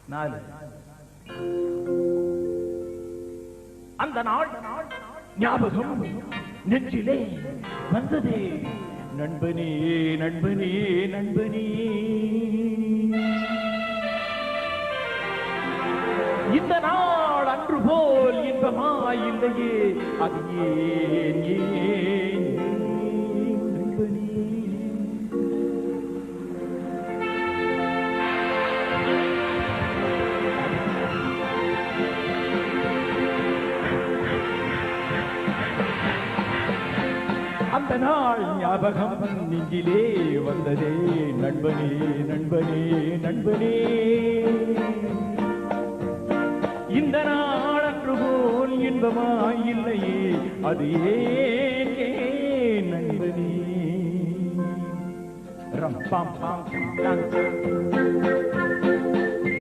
4 அந்த நாள் ஞாபகம் நெஞ்சிலே வந்ததே நண்பனே நண்பனே நண்பனே இந்த நாள் அன்று போல் இன்பமாயில்லையே அது ஏன் ஏன் நண்பனே அந்த நாள் ஞாபகம் நெஞ்சிலே வந்ததே நண்பனே நண்பனே நண்பனே இந்த நாள் அன்று போல் இன்பமாயில்லையே அது ஏன் நண்பனே ரம் பாம் பாம்